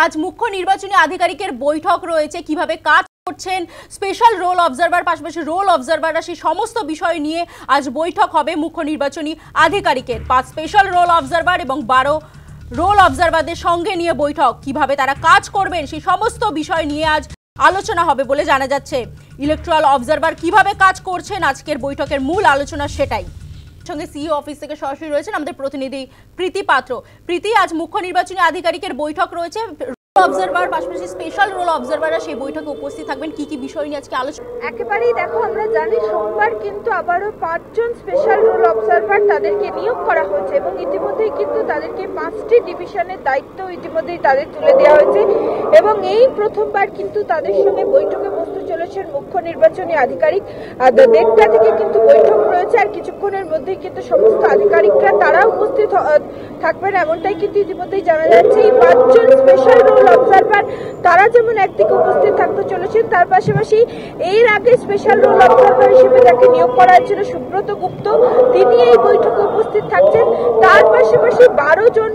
আজ মুখ্য নির্বাচনী আধিকারিকের বৈঠক রয়েছে, কিভাবে কাজ করছেন স্পেশাল রোল অবজারভার, পাশাপাশি রোল অবজারভাররা সেই সমস্ত বিষয় নিয়ে আজ বৈঠক হবে মুখ্য নির্বাচনী আধিকারিকের। 5 স্পেশাল রোল অবজারভার এবং 12 রোল অবজারভারদের সঙ্গে নিয়ে বৈঠক, কিভাবে তারা কাজ করবেন সেই সমস্ত বিষয় নিয়ে আজ আলোচনা হবে বলে জানা যাচ্ছে। ইলেকট্রাল অবজারভার কিভাবে কাজ করছেন আজকের বৈঠকের মূল আলোচনা সেটাই। সঙ্গে সিইও অফিস থেকে সরাসরি রয়েছেন আমাদের প্রতিনিধি প্রীতি পাত্র। প্রীতি, আজ মুখ্য নির্বাচনী আধিকারিকের বৈঠক রয়েছে, অবজারভার পাশাপাশি স্পেশাল রোল অবজারভাররা সেই বৈঠকে উপস্থিত থাকবেন। কি কি বিষয় নিয়ে আজকে আলোচনা? একেবারেই দেখো, আমরা জানি সোমবার কিন্তু আবারও 5 জন স্পেশাল রোল অবজারভার তাদেরকে নিয়োগ করা হয়েছে এবং ইতিমধ্যেই কিন্তু তাদেরকে 5টি ডিভিশনের দায়িত্ব ইতিমধ্যেই তাদের তুলে দেওয়া হয়েছে এবং এই প্রথমবার কিন্তু তাদের সঙ্গে বৈঠকে বসতে চলেছেন মুখ্য নির্বাচনী আধিকারিক। 1:30টা থেকে কিন্তু বৈঠক রয়েছে আর কিছুক্ষণের মধ্যেই কিন্তু সমস্ত আধিকারিকরা তারা উপস্থিত থাকবেন, এমনটাই কিন্তু ইতিমধ্যেই জানা যাচ্ছে। এই 5 জন স্পেশাল রোল অবজারভার তারা যেমন একদিকে উপস্থিত থাকতে চলেছেন, তার পাশাপাশি এর আগে স্পেশাল রোল অবজারভার হিসেবে যাকে নিয়োগ করা হয়েছিল সুব্রত গুপ্ত, তিনি এই বৈঠকে উপস্থিত থাকছেন। তার পাশাপাশি 12 জন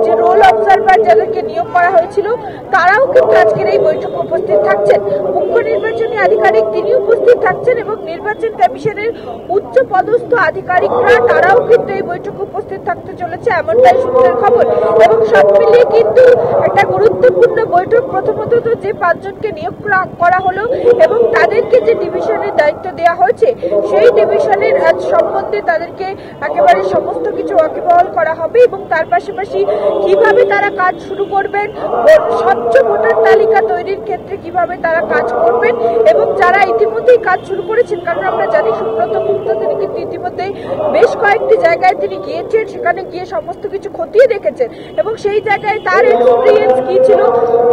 যে রোল অবজারভার যাদেরকে নিয়োগ করা হয়েছিল তারাও কিন্তু আজকের এই বৈঠকে উপস্থিত থাকছেন। মুখ্য নির্বাচনী আধিকারিক তিনি উপস্থিত থাকছেন এবং নির্বাচন কমিশনের উচ্চ পদস্থ আধিকারিকরা তারাও কিন্তু এই বৈঠকে উপস্থিত থাকতে চলেছে, এমনটাই সূত্রের খবর। এবং সব মিলিয়ে কিন্তু একটা গুরুত্বপূর্ণ বৈঠক। প্রথমত যে 5 জনকে নিয়োগ করা হলো এবং তাদেরকে যে ডিভিশনের দায়িত্ব দেওয়া হয়েছে সেই ডিভিশনের সম্বন্ধে তাদেরকে একেবারে সমস্ত কিছু ওয়াকিবহাল করা হবে এবং তার পাশাপাশি কিভাবে তারা কাজ শুরু করবেন, স্বচ্ছ ভোটার তালিকা তৈরির ক্ষেত্রে কিভাবে তারা কাজ করবেন এবং যারা ইতিমধ্যেই কাজ শুরু করেছেন, কারণ আমরা জানি সুব্রত গুপ্ত তিনি কিন্তু ইতিমধ্যেই বেশ কয়েকটি জায়গায় তিনি গিয়েছেন, সেখানে গিয়ে সমস্ত কিছু খতিয়ে দেখেছেন এবং সেই জায়গায় তার এক্সপিরিয়েন্স কি ছিল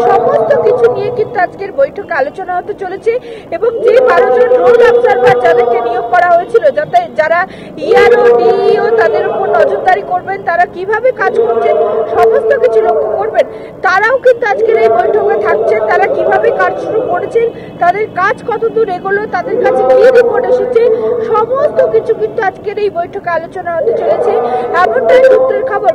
সমস্ত কিছু নিয়ে কিন্তু আজকের বৈঠকে আলোচনা হতে চলেছে। এবং যে 12 জন রোল অবজারভার যাদেরকে নিয়োগ করা হয়েছিল, যাতে যারা ইআরও ডিইও তাদের উপর নজরদারি করবেন, তারা কিভাবে কাজ করছেন সমস্ত কিছু লক্ষ্য করবেন, তারাও কিন্তু আজকের এই বৈঠকে থাকছেন। তারা কিভাবে কাজ শুরু করেছেন, তাদের কাজ কতদূর এগোলো, তাদের কাছে কি রিপোর্ট এসেছে, সমস্ত কিছু কিন্তু আজকের এই বৈঠকে আলোচনা হতে চলেছে, এমনটাই সূত্রের খবর।